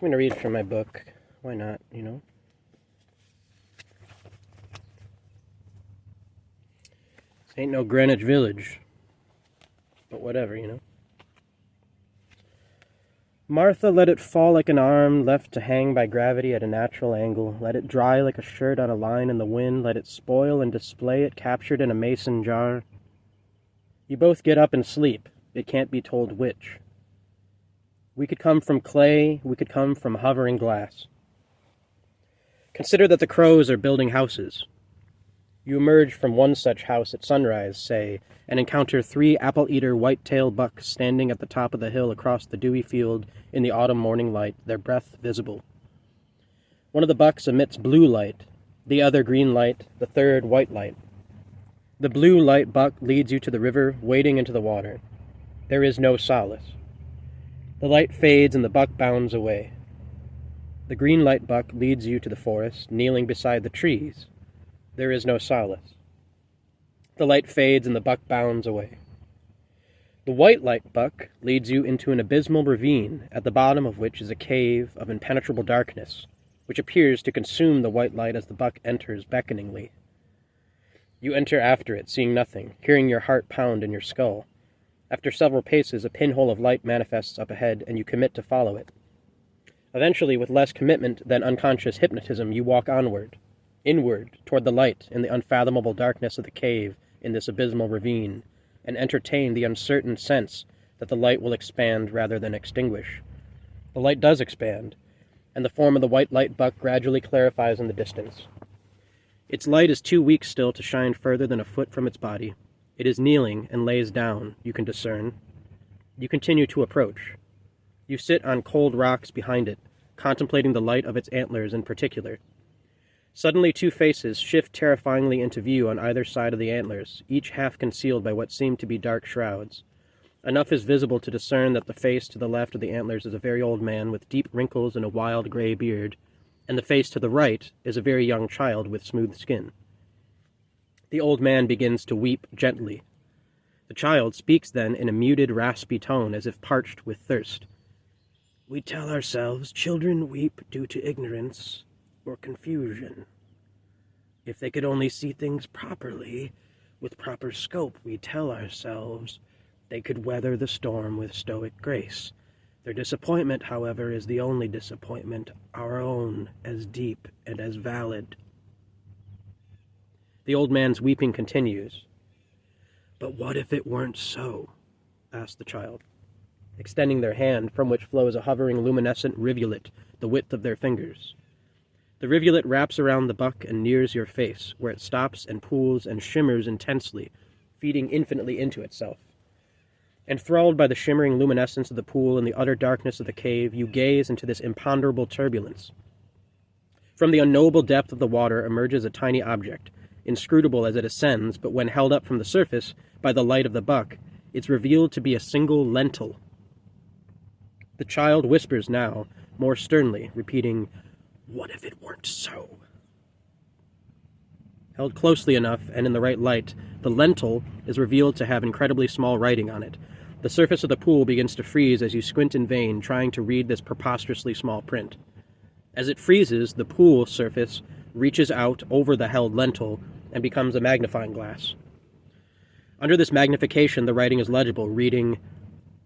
I'm going to read from my book. Why not, you know? This ain't no Greenwich Village. But whatever, you know? Martha let it fall like an arm left to hang by gravity at a natural angle. Let it dry like a shirt on a line in the wind. Let it spoil and display it captured in a mason jar. You both get up and sleep. It can't be told which. We could come from clay, we could come from hovering glass. Consider that the crows are building houses. You emerge from one such house at sunrise, say, and encounter 3 apple-eater white-tailed bucks standing at the top of the hill across the dewy field in the autumn morning light, their breath visible. One of the bucks emits blue light, the other green light, the third white light. The blue light buck leads you to the river, wading into the water. There is no solace. The light fades and the buck bounds away. The green light buck leads you to the forest, kneeling beside the trees. There is no solace. The light fades and the buck bounds away. The white light buck leads you into an abysmal ravine, at the bottom of which is a cave of impenetrable darkness, which appears to consume the white light as the buck enters beckoningly. You enter after it, seeing nothing, hearing your heart pound in your skull. After several paces, a pinhole of light manifests up ahead, and you commit to follow it. Eventually, with less commitment than unconscious hypnotism, you walk onward, inward, toward the light in the unfathomable darkness of the cave in this abysmal ravine, and entertain the uncertain sense that the light will expand rather than extinguish. The light does expand, and the form of the white light buck gradually clarifies in the distance. Its light is too weak still to shine further than a foot from its body. It is kneeling and lays down, you can discern. You continue to approach. You sit on cold rocks behind it, contemplating the light of its antlers in particular. Suddenly 2 faces shift terrifyingly into view on either side of the antlers, each half concealed by what seem to be dark shrouds. Enough is visible to discern that the face to the left of the antlers is a very old man with deep wrinkles and a wild gray beard, and the face to the right is a very young child with smooth skin. The old man begins to weep gently. The child speaks then in a muted, raspy tone, as if parched with thirst. We tell ourselves children weep due to ignorance or confusion. If they could only see things properly, with proper scope, we tell ourselves they could weather the storm with stoic grace. Their disappointment, however, is the only disappointment, our own, as deep and as valid. The old man's weeping continues. But what if it weren't so? Asked the child, extending their hand, from which flows a hovering luminescent rivulet the width of their fingers. The rivulet wraps around the buck and nears your face, where it stops and pools and shimmers intensely, feeding infinitely into itself. Enthralled by the shimmering luminescence of the pool and the utter darkness of the cave, you gaze into this imponderable turbulence. From the unknowable depth of the water emerges a tiny object, inscrutable as it ascends, but when held up from the surface by the light of the buck, it's revealed to be a single lentil. The child whispers now, more sternly, repeating, "What if it weren't so?" Held closely enough and in the right light, the lentil is revealed to have incredibly small writing on it. The surface of the pool begins to freeze as you squint in vain, trying to read this preposterously small print. As it freezes, the pool surface reaches out over the held lentil and becomes a magnifying glass. Under this magnification, the writing is legible, reading,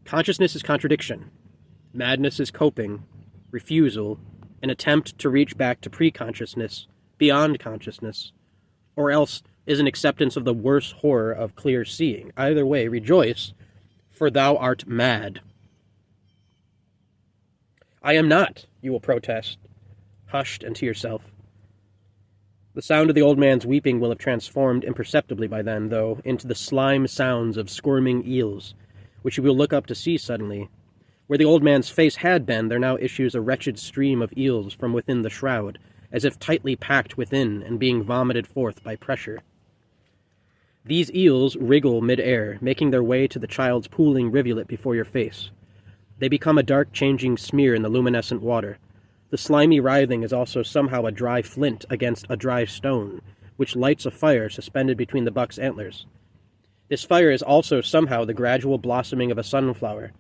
"Consciousness is contradiction. Madness is coping, refusal, an attempt to reach back to pre-consciousness, beyond consciousness, or else is an acceptance of the worse horror of clear seeing. Either way, rejoice, for thou art mad." "I am not," you will protest, hushed and to yourself. The sound of the old man's weeping will have transformed imperceptibly by then, though, into the slime sounds of squirming eels, which you will look up to see suddenly. Where the old man's face had been, there now issues a wretched stream of eels from within the shroud, as if tightly packed within and being vomited forth by pressure. These eels wriggle mid-air, making their way to the child's pooling rivulet before your face. They become a dark changing smear in the luminescent water. The slimy writhing is also somehow a dry flint against a dry stone, which lights a fire suspended between the buck's antlers. This fire is also somehow the gradual blossoming of a sunflower,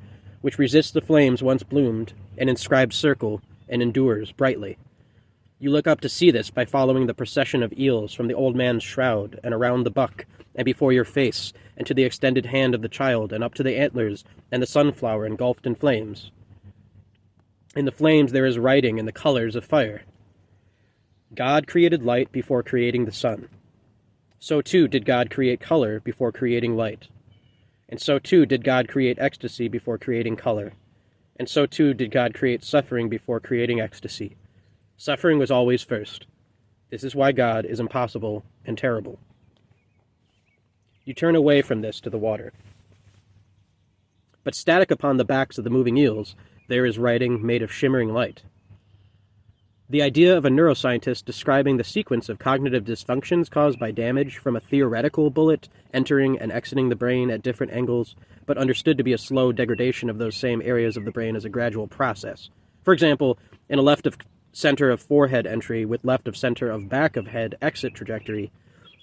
which resists the flames once bloomed, an inscribed circle, and endures brightly. You look up to see this by following the procession of eels from the old man's shroud and around the buck and before your face and to the extended hand of the child and up to the antlers and the sunflower engulfed in flames. In the flames there is writing in the colors of fire. God created light before creating the sun. So too did God create color before creating light. And so too did God create ecstasy before creating color. And so too did God create suffering before creating ecstasy. Suffering was always first. This is why God is impossible and terrible. You turn away from this to the water. But static upon the backs of the moving eels, there is writing made of shimmering light. The idea of a neuroscientist describing the sequence of cognitive dysfunctions caused by damage from a theoretical bullet entering and exiting the brain at different angles, but understood to be a slow degradation of those same areas of the brain as a gradual process. For example, in a left of center of forehead entry with left of center of back of head exit trajectory,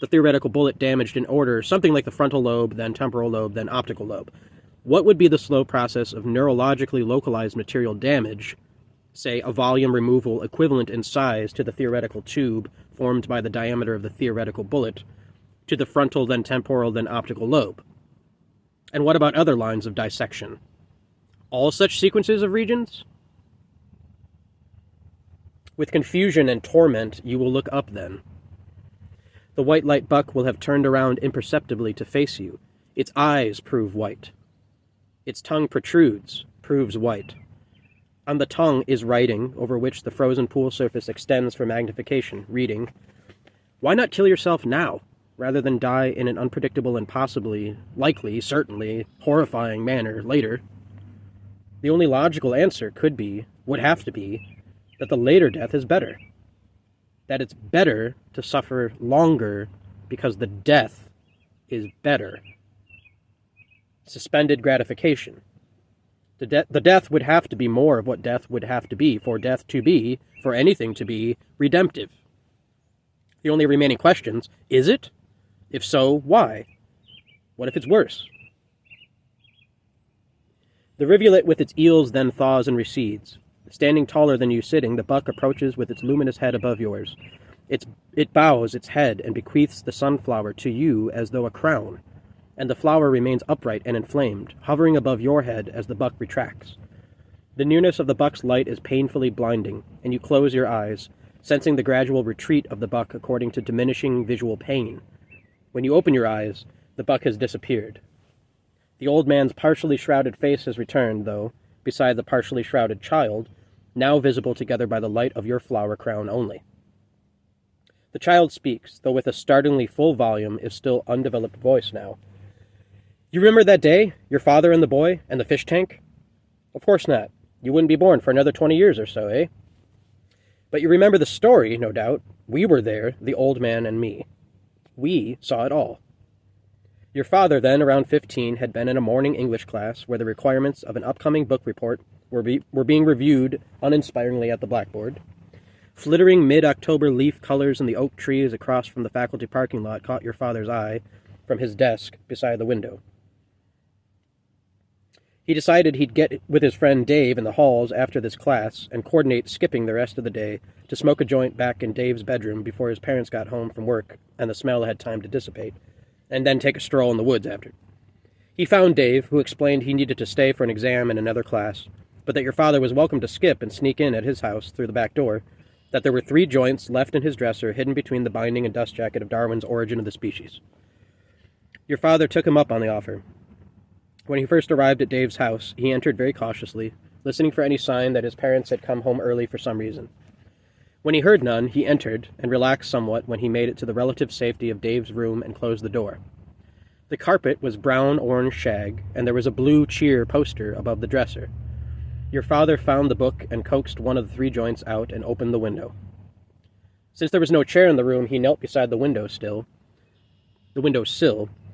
the theoretical bullet damaged in order something like the frontal lobe, then temporal lobe, then optical lobe. What would be the slow process of neurologically localized material damage, say a volume removal equivalent in size to the theoretical tube formed by the diameter of the theoretical bullet, to the frontal, then temporal, then optical lobe? And what about other lines of dissection? All such sequences of regions? With confusion and torment, you will look up then. The white light buck will have turned around imperceptibly to face you. Its eyes prove white. Its tongue protrudes, proves white. On the tongue is writing, over which the frozen pool surface extends for magnification, reading, "Why not kill yourself now, rather than die in an unpredictable and possibly, likely, certainly, horrifying manner later?" The only logical answer would have to be, that the later death is better. That it's better to suffer longer because the death is better. Suspended gratification. The death would have to be more of what death would have to be, for anything to be, redemptive. The only remaining questions, is it? If so, why? What if it's worse? The rivulet with its eels then thaws and recedes. Standing taller than you sitting, the buck approaches with its luminous head above yours. It bows its head and bequeaths the sunflower to you as though a crown, and the flower remains upright and inflamed, hovering above your head as the buck retracts. The nearness of the buck's light is painfully blinding, and you close your eyes, sensing the gradual retreat of the buck according to diminishing visual pain. When you open your eyes, the buck has disappeared. The old man's partially shrouded face has returned, though, beside the partially shrouded child, now visible together by the light of your flower crown only. The child speaks, though with a startlingly full volume, is still undeveloped voice now. "You remember that day? Your father and the boy, and the fish tank?" "Of course not. You wouldn't be born for another 20 years or so, eh? But you remember the story, no doubt. We were there, the old man and me. We saw it all. Your father, then around 15, had been in a morning English class where the requirements of an upcoming book report were being reviewed uninspiringly at the blackboard. Flittering mid-October leaf colors in the oak trees across from the faculty parking lot caught your father's eye from his desk beside the window. He decided he'd get with his friend Dave in the halls after this class and coordinate skipping the rest of the day to smoke a joint back in Dave's bedroom before his parents got home from work and the smell had time to dissipate, and then take a stroll in the woods after. He found Dave, who explained he needed to stay for an exam in another class, but that your father was welcome to skip and sneak in at his house through the back door, that there were 3 joints left in his dresser hidden between the binding and dust jacket of Darwin's Origin of the Species. Your father took him up on the offer. When he first arrived at Dave's house, he entered very cautiously, listening for any sign that his parents had come home early for some reason. When he heard none, he entered and relaxed somewhat when he made it to the relative safety of Dave's room and closed the door. The carpet was brown-orange shag, and there was a blue cheer poster above the dresser. Your father found the book and coaxed one of the 3 joints out and opened the window. Since there was no chair in the room, he knelt beside the windowsill,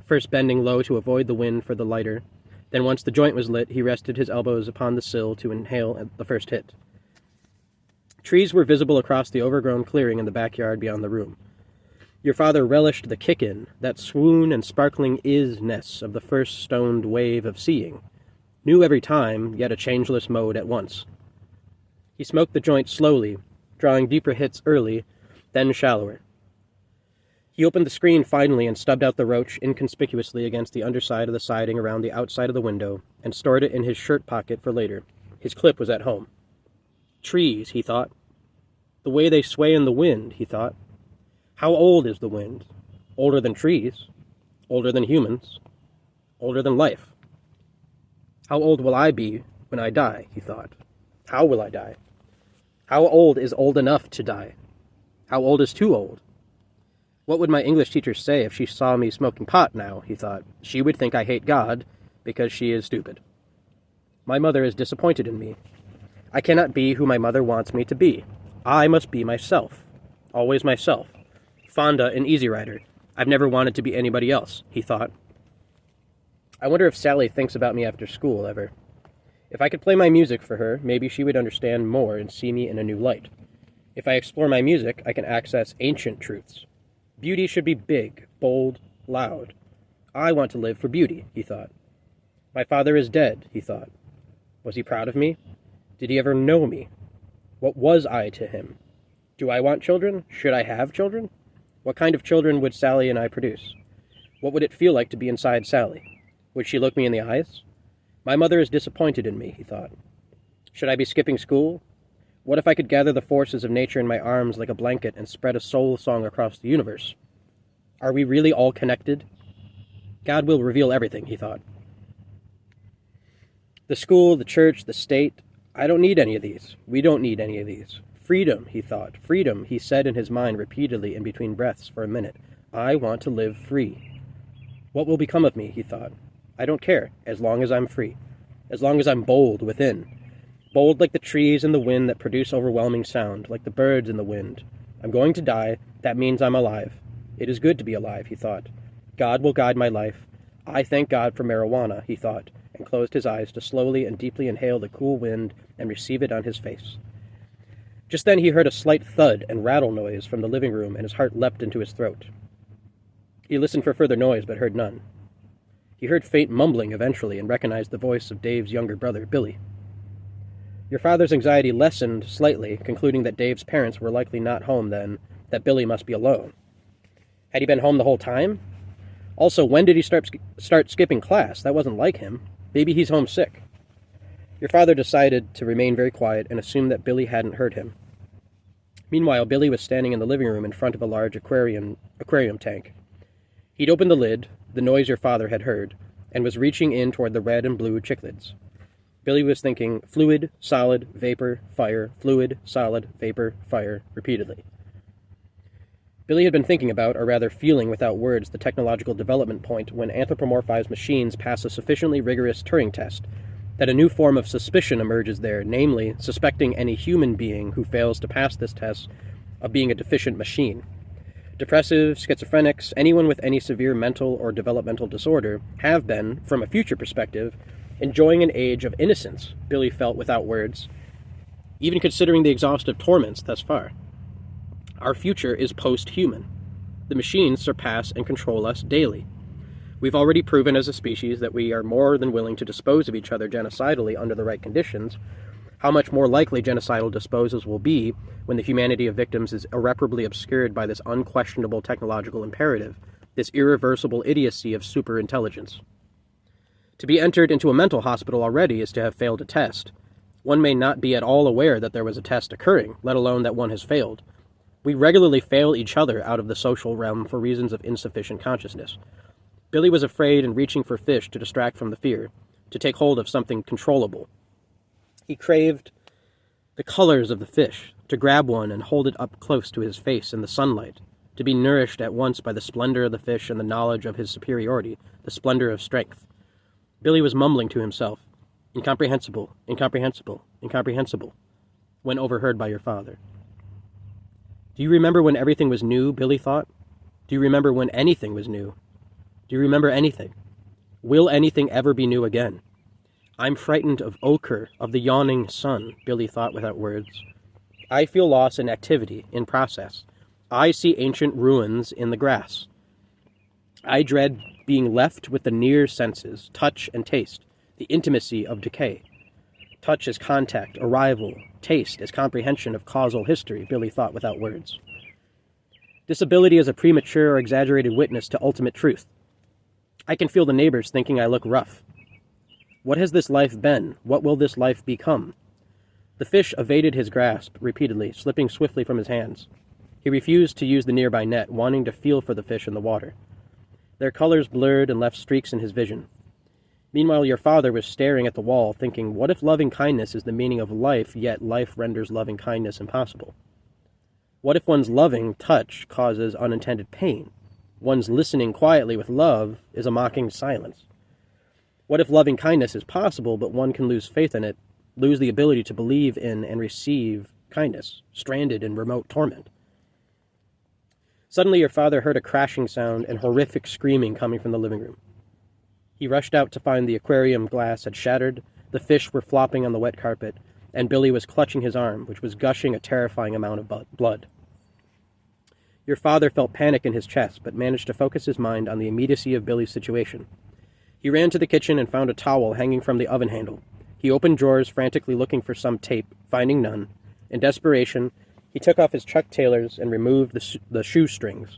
first bending low to avoid the wind for the lighter. Then once the joint was lit, he rested his elbows upon the sill to inhale the first hit. Trees were visible across the overgrown clearing in the backyard beyond the room. Your father relished the kick-in, that swoon and sparkling is-ness of the first stoned wave of seeing. New every time, yet a changeless mode at once. He smoked the joint slowly, drawing deeper hits early, then shallower. He opened the screen finally and stubbed out the roach inconspicuously against the underside of the siding around the outside of the window, and stored it in his shirt pocket for later. His clip was at home. Trees, he thought. The way they sway in the wind, he thought. How old is the wind? Older than trees. Older than humans. Older than life. How old will I be when I die, he thought. How will I die? How old is old enough to die? How old is too old? What would my English teacher say if she saw me smoking pot now, he thought. She would think I hate God, because she is stupid. My mother is disappointed in me. I cannot be who my mother wants me to be. I must be myself. Always myself. Fonda and Easy Rider. I've never wanted to be anybody else, he thought. I wonder if Sally thinks about me after school, ever. If I could play my music for her, maybe she would understand more and see me in a new light. If I explore my music, I can access ancient truths. Beauty should be big, bold, loud. I want to live for beauty, he thought. My father is dead, he thought. Was he proud of me? Did he ever know me? What was I to him? Do I want children? Should I have children? What kind of children would Sally and I produce? What would it feel like to be inside Sally? Would she look me in the eyes? My mother is disappointed in me, he thought. Should I be skipping school? What if I could gather the forces of nature in my arms like a blanket and spread a soul song across the universe? Are we really all connected? God will reveal everything, he thought. The school, the church, the state, I don't need any of these. We don't need any of these. Freedom, he thought. Freedom, he said in his mind repeatedly in between breaths for a minute. I want to live free. What will become of me, he thought. I don't care, as long as I'm free. As long as I'm bold within. Bold like the trees in the wind that produce overwhelming sound, like the birds in the wind. I'm going to die. That means I'm alive. It is good to be alive, he thought. God will guide my life. I thank God for marijuana, he thought, and closed his eyes to slowly and deeply inhale the cool wind and receive it on his face. Just then he heard a slight thud and rattle noise from the living room, and his heart leapt into his throat. He listened for further noise, but heard none. He heard faint mumbling eventually and recognized the voice of Dave's younger brother, Billy. Your father's anxiety lessened slightly, concluding that Dave's parents were likely not home then, that Billy must be alone. Had he been home the whole time? Also, when did he start skipping class? That wasn't like him. Maybe he's homesick. Your father decided to remain very quiet and assumed that Billy hadn't heard him. Meanwhile, Billy was standing in the living room in front of a large aquarium tank. He'd opened the lid, the noise your father had heard, and was reaching in toward the red and blue cichlids. Billy was thinking fluid, solid, vapor, fire, fluid, solid, vapor, fire, repeatedly. Billy had been thinking about, or rather feeling without words, the technological development point when anthropomorphized machines pass a sufficiently rigorous Turing test, that a new form of suspicion emerges there, namely, suspecting any human being who fails to pass this test of being a deficient machine. Depressive, schizophrenics, anyone with any severe mental or developmental disorder have been, from a future perspective, enjoying an age of innocence, Billy felt without words, even considering the exhaustive torments thus far. Our future is post-human. The machines surpass and control us daily. We've already proven as a species that we are more than willing to dispose of each other genocidally under the right conditions. How much more likely genocidal disposals will be when the humanity of victims is irreparably obscured by this unquestionable technological imperative, this irreversible idiocy of superintelligence. To be entered into a mental hospital already is to have failed a test. One may not be at all aware that there was a test occurring, let alone that one has failed. We regularly fail each other out of the social realm for reasons of insufficient consciousness. Billy was afraid and reaching for fish to distract from the fear, to take hold of something controllable. He craved the colors of the fish, to grab one and hold it up close to his face in the sunlight, to be nourished at once by the splendor of the fish and the knowledge of his superiority, the splendor of strength. Billy was mumbling to himself, "Incomprehensible, incomprehensible, incomprehensible," when overheard by your father. Do you remember when everything was new, Billy thought? Do you remember when anything was new? Do you remember anything? Will anything ever be new again? I'm frightened of ochre, of the yawning sun, Billy thought without words. I feel loss in activity, in process. I see ancient ruins in the grass. I dread being left with the near senses, touch and taste, the intimacy of decay. Touch as contact, arrival, taste as comprehension of causal history, Billy thought without words. Disability is a premature or exaggerated witness to ultimate truth. I can feel the neighbors thinking I look rough. What has this life been? What will this life become? The fish evaded his grasp repeatedly, slipping swiftly from his hands. He refused to use the nearby net, wanting to feel for the fish in the water. Their colors blurred and left streaks in his vision. Meanwhile, your father was staring at the wall, thinking, what if loving kindness is the meaning of life, yet life renders loving kindness impossible? What if one's loving touch causes unintended pain? One's listening quietly with love is a mocking silence. What if loving kindness is possible, but one can lose faith in it, lose the ability to believe in and receive kindness, stranded in remote torment? Suddenly your father heard a crashing sound and horrific screaming coming from the living room. He rushed out to find the aquarium glass had shattered, the fish were flopping on the wet carpet, and Billy was clutching his arm, which was gushing a terrifying amount of blood. Your father felt panic in his chest, but managed to focus his mind on the immediacy of Billy's situation. He ran to the kitchen and found a towel hanging from the oven handle. He opened drawers, frantically looking for some tape, finding none. In desperation, he took off his Chuck Taylors and removed the shoestrings.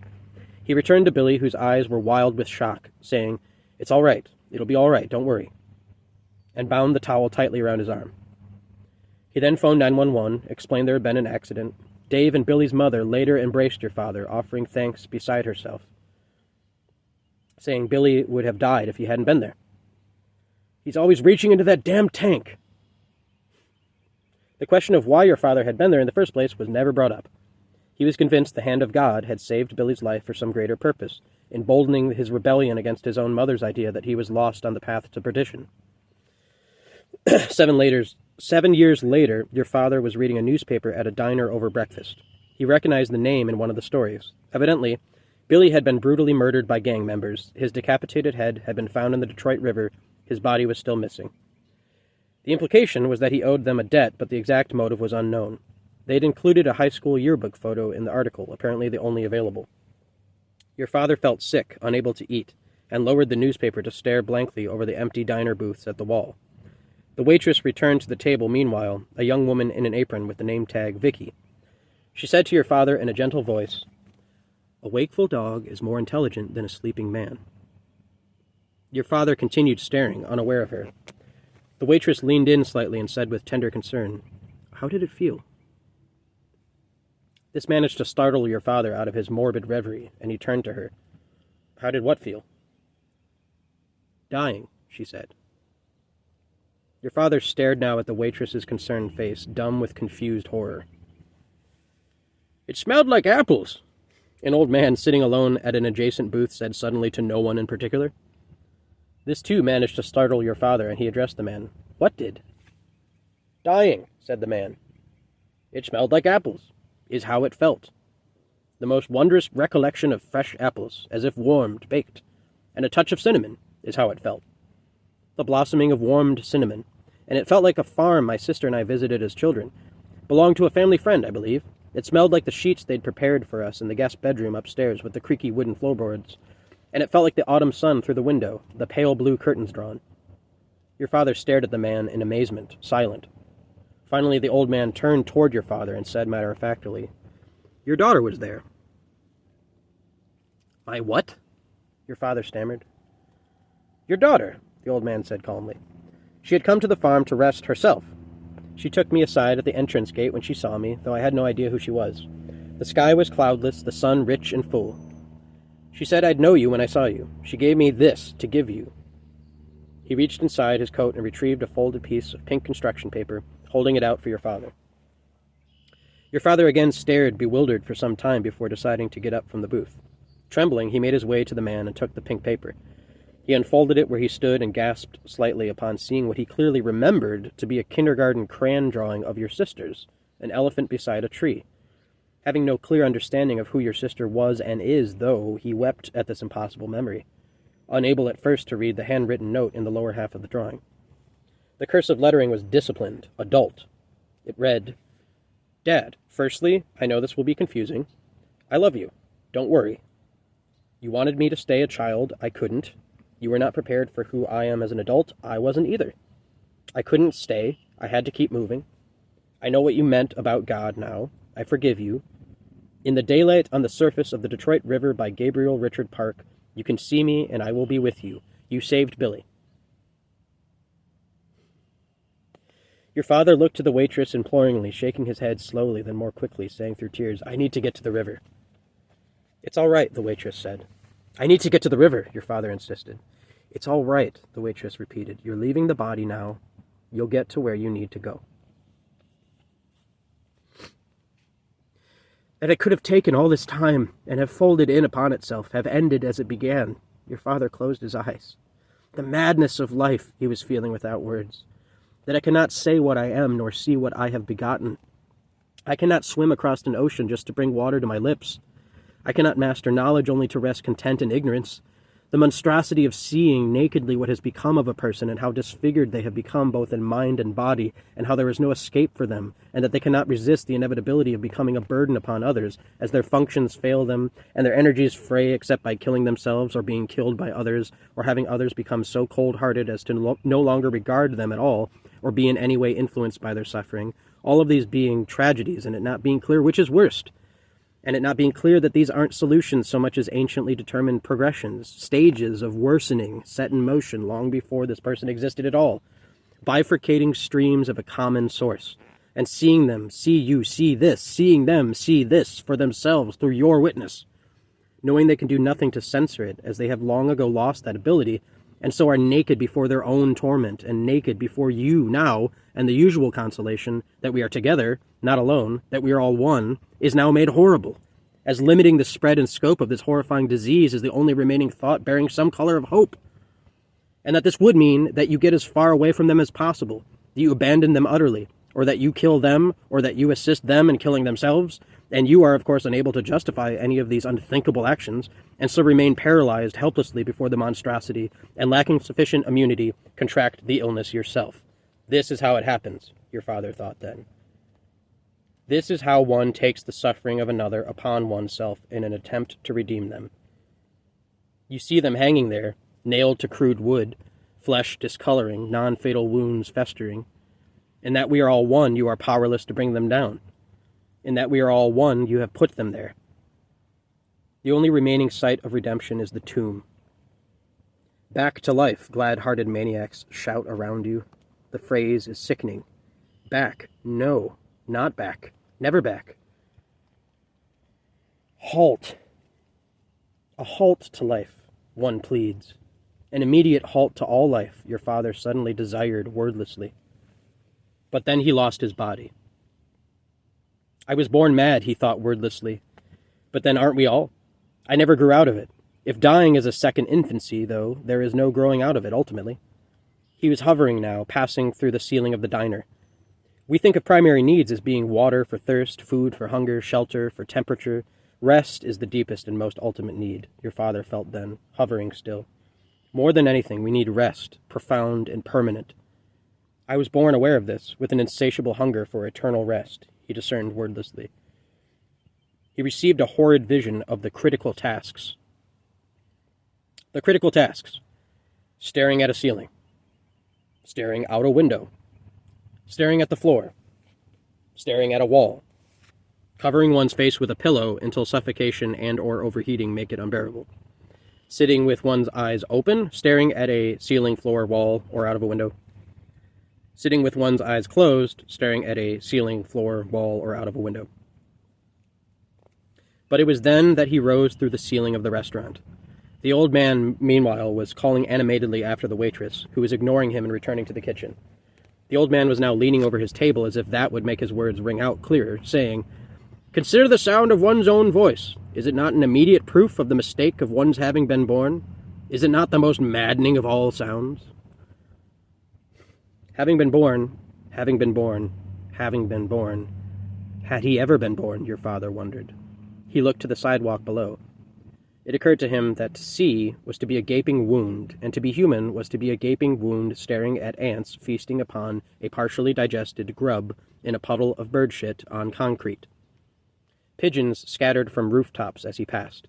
He returned to Billy, whose eyes were wild with shock, saying, "It's all right. It'll be all right. Don't worry," and bound the towel tightly around his arm. He then phoned 911, explained there had been an accident. Dave and Billy's mother later embraced your father, offering thanks beside herself, saying Billy would have died if he hadn't been there. "He's always reaching into that damn tank." The question of why your father had been there in the first place was never brought up. He was convinced the hand of God had saved Billy's life for some greater purpose, emboldening his rebellion against his own mother's idea that he was lost on the path to perdition. 7 years later, your father was reading a newspaper at a diner over breakfast. He recognized the name in one of the stories. Evidently, Billy had been brutally murdered by gang members. His decapitated head had been found in the Detroit River. His body was still missing. The implication was that he owed them a debt, but the exact motive was unknown. They'd included a high school yearbook photo in the article, apparently the only available. Your father felt sick, unable to eat, and lowered the newspaper to stare blankly over the empty diner booths at the wall. The waitress returned to the table meanwhile, a young woman in an apron with the name tag Vicky. She said to your father in a gentle voice, "A wakeful dog is more intelligent than a sleeping man." Your father continued staring, unaware of her. The waitress leaned in slightly and said with tender concern, "How did it feel?" This managed to startle your father out of his morbid reverie, and he turned to her. "How did what feel?" "Dying," she said. Your father stared now at the waitress's concerned face, dumb with confused horror. "It smelled like apples," an old man sitting alone at an adjacent booth said suddenly to no one in particular. This too managed to startle your father, and he addressed the man. "What did?" "Dying," said the man. "It smelled like apples, is how it felt. The most wondrous recollection of fresh apples, as if warmed, baked, and a touch of cinnamon, is how it felt. the blossoming of warmed cinnamon, and it felt like a farm my sister and I visited as children. Belonged to a family friend, I believe. It smelled like the sheets they'd prepared for us in the guest bedroom upstairs with the creaky wooden floorboards, and it felt like the autumn sun through the window, the pale blue curtains drawn. Your father stared at the man in amazement, silent. Finally, the old man turned toward your father and said matter-of-factly, "Your daughter was there." "My what?" your father stammered. "Your daughter," the old man said calmly. "She had come to the farm to rest herself. She took me aside at the entrance gate when she saw me, though I had no idea who she was. The sky was cloudless, the sun rich and full. She said I'd know you when I saw you. She gave me this to give you." He reached inside his coat and retrieved a folded piece of pink construction paper, holding it out for your father. Your father again stared, bewildered for some time before deciding to get up from the booth. Trembling, he made his way to the man and took the pink paper. He unfolded it where he stood and gasped slightly upon seeing what he clearly remembered to be a kindergarten crayon drawing of your sister's, an elephant beside a tree. Having no clear understanding of who your sister was and is, though, he wept at this impossible memory, unable at first to read the handwritten note in the lower half of the drawing. The cursive lettering was disciplined, adult. It read, "Dad, firstly, I know this will be confusing. I love you. Don't worry. You wanted me to stay a child. I couldn't. You were not prepared for who I am as an adult. I wasn't either. I couldn't stay. I had to keep moving. I know what you meant about God now. I forgive you. In the daylight on the surface of the Detroit River by Gabriel Richard Park, you can see me and I will be with you. You saved Billy." Your father looked to the waitress imploringly, shaking his head slowly, then more quickly, saying through tears, "I need to get to the river." "It's all right," the waitress said. "I need to get to the river," your father insisted. "It's all right," the waitress repeated. "You're leaving the body now. You'll get to where you need to go." That it could have taken all this time and have folded in upon itself, have ended as it began. Your father closed his eyes. The madness of life he was feeling without words. That I cannot say what I am nor see what I have begotten. I cannot swim across an ocean just to bring water to my lips. I cannot master knowledge only to rest content in ignorance. The monstrosity of seeing nakedly what has become of a person and how disfigured they have become both in mind and body, and how there is no escape for them, and that they cannot resist the inevitability of becoming a burden upon others as their functions fail them and their energies fray except by killing themselves or being killed by others, or having others become so cold-hearted as to no longer regard them at all or be in any way influenced by their suffering, all of these being tragedies, and it not being clear which is worst. And it not being clear that these aren't solutions so much as anciently determined progressions, stages of worsening set in motion long before this person existed at all, bifurcating streams of a common source, and seeing them see you see this, seeing them see this for themselves through your witness, knowing they can do nothing to censor it, as they have long ago lost that ability, and so are naked before their own torment, and naked before you now, and the usual consolation that we are together, not alone, that we are all one, is now made horrible, as limiting the spread and scope of this horrifying disease is the only remaining thought bearing some color of hope. And that this would mean that you get as far away from them as possible, that you abandon them utterly, or that you kill them, or that you assist them in killing themselves, and you are, of course, unable to justify any of these unthinkable actions, and so remain paralyzed helplessly before the monstrosity, and lacking sufficient immunity, contract the illness yourself. This is how it happens, your father thought then. This is how one takes the suffering of another upon oneself in an attempt to redeem them. You see them hanging there, nailed to crude wood, flesh discoloring, non-fatal wounds festering. In that we are all one, you are powerless to bring them down. In that we are all one, you have put them there. The only remaining site of redemption is the tomb. Back to life, glad-hearted maniacs shout around you. The phrase is sickening. Back. No, not back. Never back. Halt. A halt to life, one pleads. An immediate halt to all life, your father suddenly desired wordlessly. But then he lost his body. I was born mad, he thought wordlessly. But then aren't we all? I never grew out of it. If dying is a second infancy, though, there is no growing out of it, ultimately. He was hovering now, passing through the ceiling of the diner. We think of primary needs as being water for thirst, food for hunger, shelter for temperature. Rest is the deepest and most ultimate need, your father felt then, hovering still. More than anything, we need rest, profound and permanent. I was born aware of this, with an insatiable hunger for eternal rest, he discerned wordlessly. He received a horrid vision of the critical tasks. The critical tasks. Staring at a ceiling. Staring out a window. Staring at the floor. Staring at a wall. Covering one's face with a pillow until suffocation and or overheating make it unbearable. Sitting with one's eyes open, staring at a ceiling, floor, wall, or out of a window. Sitting with one's eyes closed, staring at a ceiling, floor, wall, or out of a window. But it was then that he rose through the ceiling of the restaurant. The old man, meanwhile, was calling animatedly after the waitress, who was ignoring him and returning to the kitchen. The old man was now leaning over his table as if that would make his words ring out clearer, saying, "Consider the sound of one's own voice. Is it not an immediate proof of the mistake of one's having been born? Is it not the most maddening of all sounds?" Having been born, having been born, having been born. Had he ever been born, your father wondered. He looked to the sidewalk below. It occurred to him that to see was to be a gaping wound, and to be human was to be a gaping wound staring at ants feasting upon a partially digested grub in a puddle of bird shit on concrete. Pigeons scattered from rooftops as he passed.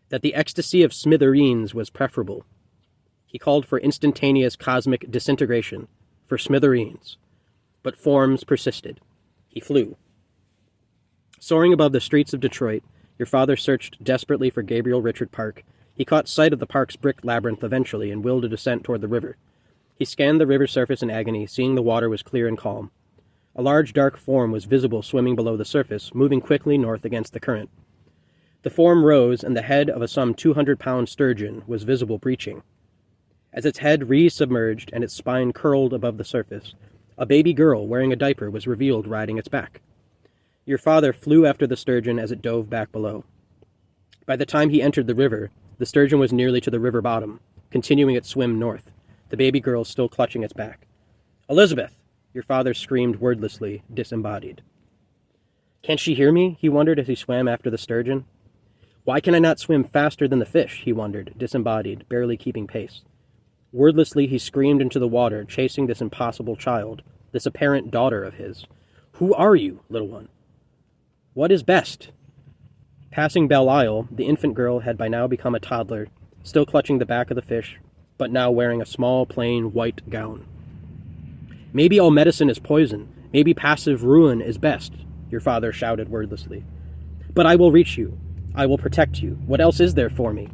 That the ecstasy of smithereens was preferable. He called for instantaneous cosmic disintegration, for smithereens. But forms persisted. He flew. Soaring above the streets of Detroit, your father searched desperately for Gabriel Richard Park. He caught sight of the park's brick labyrinth eventually and willed a descent toward the river. He scanned the river surface in agony, seeing the water was clear and calm. A large dark form was visible swimming below the surface, moving quickly north against the current. The form rose, and the head of a some 200-pound sturgeon was visible breaching. As its head re-submerged and its spine curled above the surface, a baby girl wearing a diaper was revealed riding its back. Your father flew after the sturgeon as it dove back below. By the time he entered the river, the sturgeon was nearly to the river bottom, continuing its swim north, the baby girl still clutching its back. "Elizabeth!" Your father screamed wordlessly, disembodied. "Can't she hear me?" he wondered as he swam after the sturgeon. "Why can I not swim faster than the fish?" he wondered, disembodied, barely keeping pace. Wordlessly he screamed into the water, chasing this impossible child, this apparent daughter of his. "Who are you, little one? What is best?" Passing Belle Isle, the infant girl had by now become a toddler, still clutching the back of the fish, but now wearing a small, plain, white gown. "Maybe all medicine is poison. Maybe passive ruin is best," your father shouted wordlessly. "But I will reach you. I will protect you. What else is there for me?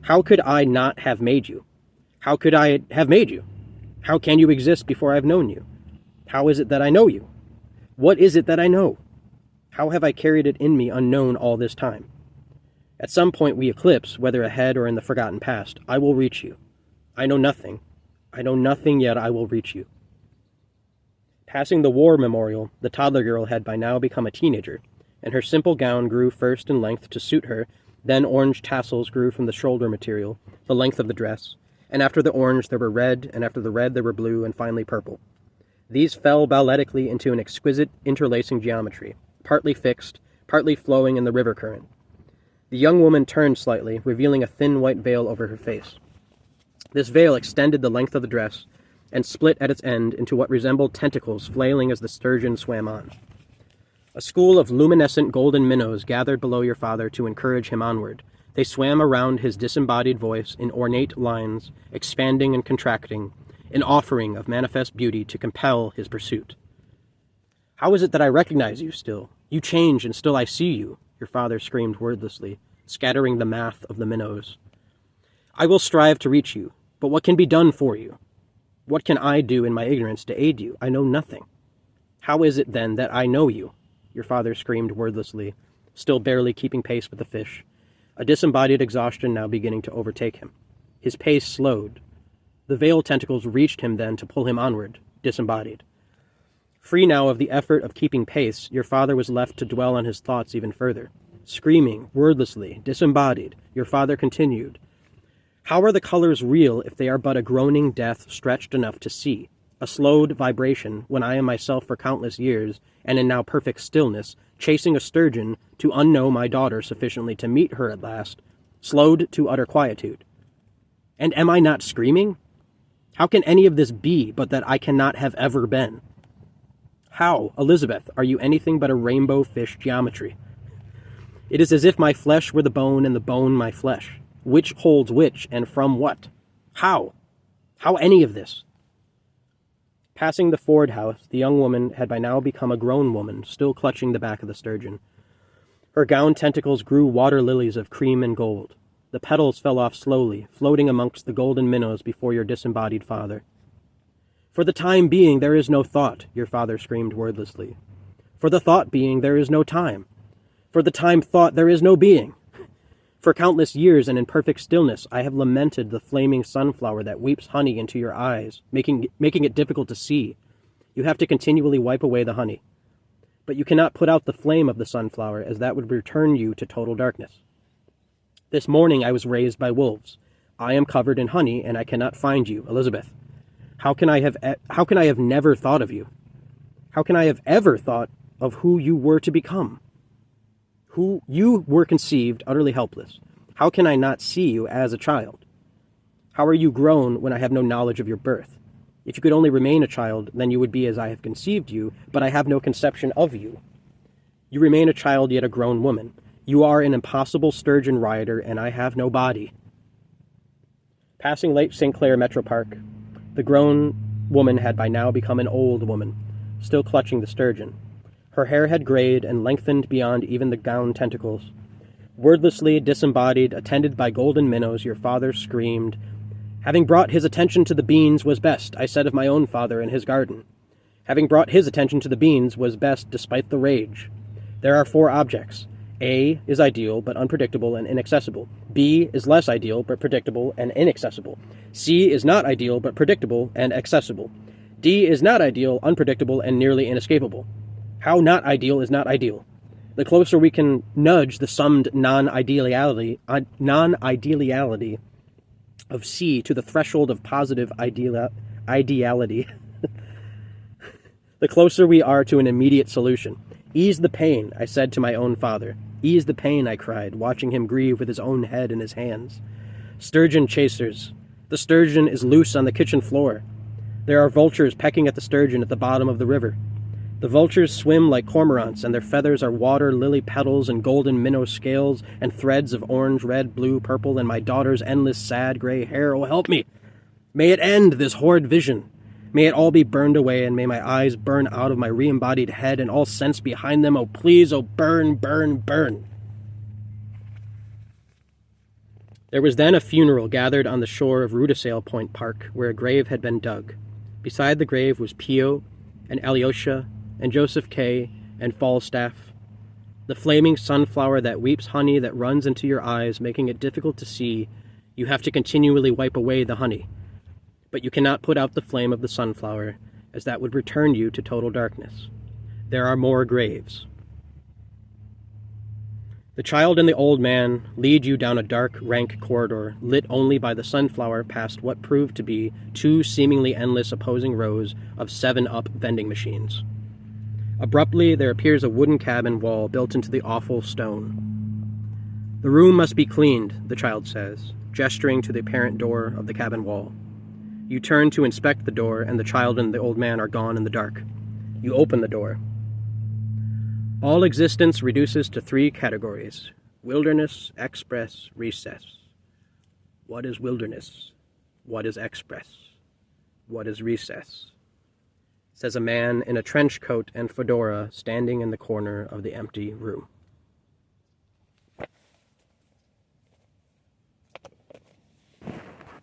How could I not have made you? How could I have made you? How can you exist before I've known you? How is it that I know you? What is it that I know? How have I carried it in me unknown all this time? At some point we eclipse, whether ahead or in the forgotten past, I will reach you. I know nothing. I know nothing, yet I will reach you." Passing the war memorial, the toddler girl had by now become a teenager, and her simple gown grew first in length to suit her, then orange tassels grew from the shoulder material, the length of the dress, and after the orange there were red, and after the red there were blue, and finally purple. These fell balletically into an exquisite interlacing geometry, partly fixed, partly flowing in the river current. The young woman turned slightly, revealing a thin white veil over her face. This veil extended the length of the dress, and split at its end into what resembled tentacles flailing as the sturgeon swam on. A school of luminescent golden minnows gathered below your father to encourage him onward. They swam around his disembodied voice in ornate lines, expanding and contracting, an offering of manifest beauty to compel his pursuit. "How is it that I recognize you still? You change, and still I see you," your father screamed wordlessly, scattering the math of the minnows. "I will strive to reach you, but what can be done for you? What can I do in my ignorance to aid you? I know nothing. How is it, then, that I know you?" Your father screamed wordlessly, still barely keeping pace with the fish, a disembodied exhaustion now beginning to overtake him. His pace slowed. The veiled tentacles reached him then to pull him onward, disembodied. Free now of the effort of keeping pace, your father was left to dwell on his thoughts even further. Screaming, wordlessly, disembodied, your father continued, "How are the colors real if they are but a groaning death stretched enough to see? A slowed vibration, when I am myself for countless years, and in now perfect stillness, chasing a sturgeon to unknow my daughter sufficiently to meet her at last, slowed to utter quietude. And am I not screaming? How can any of this be but that I cannot have ever been? How, Elizabeth, are you anything but a rainbow fish geometry? It is as if my flesh were the bone and the bone my flesh. Which holds which and from what? How? How any of this? Passing the Ford house, the young woman had by now become a grown woman, still clutching the back of the sturgeon. Her gown tentacles grew water lilies of cream and gold. The petals fell off slowly, floating amongst the golden minnows before your disembodied father. For the time being there is no thought, your father screamed wordlessly. For the thought being there is no time. For the time thought there is no being. For countless years and in perfect stillness I have lamented the flaming sunflower that weeps honey into your eyes, making it difficult to see. You have to continually wipe away the honey. But you cannot put out the flame of the sunflower, as that would return you to total darkness. This morning I was raised by wolves. I am covered in honey, and I cannot find you, Elizabeth. How can I have never thought of you? How can I have ever thought of who you were to become? Who you were conceived, utterly helpless. How can I not see you as a child? How are you grown when I have no knowledge of your birth? If you could only remain a child, then you would be as I have conceived you, but I have no conception of you. You remain a child, yet a grown woman. You are an impossible sturgeon rider, and I have no body. Passing Lake St. Clair Metro Park, the grown woman had by now become an old woman, still clutching the sturgeon. Her hair had grayed and lengthened beyond even the gown tentacles. Wordlessly, disembodied, attended by golden minnows, your father screamed. Having brought his attention to the beans was best, I said of my own father and his garden. Having brought his attention to the beans was best despite the rage. There are 4 objects. A is ideal but unpredictable and inaccessible. B is less ideal but predictable and inaccessible. C is not ideal but predictable and accessible. D is not ideal, unpredictable, and nearly inescapable. How not ideal is not ideal. The closer we can nudge the summed non-ideality of C to the threshold of positive ideality, the closer we are to an immediate solution. Ease the pain, I said to my own father. Ease the pain, I cried, watching him grieve with his own head in his hands. Sturgeon chasers. The sturgeon is loose on the kitchen floor. There are vultures pecking at the sturgeon at the bottom of the river. The vultures swim like cormorants, and their feathers are water lily petals and golden minnow scales and threads of orange, red, blue, purple, and my daughter's endless sad gray hair. Oh, help me! May it end, this horrid vision! May it all be burned away, and may my eyes burn out of my re-embodied head and all sense behind them. Oh, please, oh, burn, burn, burn! There was then a funeral gathered on the shore of Rudisail Point Park, where a grave had been dug. Beside the grave was Pio and Alyosha and Joseph K. and Falstaff. The flaming sunflower that weeps honey that runs into your eyes, making it difficult to see. You have to continually wipe away the honey. But you cannot put out the flame of the sunflower, as that would return you to total darkness. There are more graves. The child and the old man lead you down a dark, rank corridor, lit only by the sunflower past what proved to be 2 seemingly endless opposing rows of 7-Up vending machines. Abruptly, there appears a wooden cabin wall built into the awful stone. The room must be cleaned, the child says, gesturing to the apparent door of the cabin wall. You turn to inspect the door, and the child and the old man are gone in the dark. You open the door. All existence reduces to 3 categories: wilderness, express, recess. What is wilderness? What is express? What is recess? Says a man in a trench coat and fedora standing in the corner of the empty room.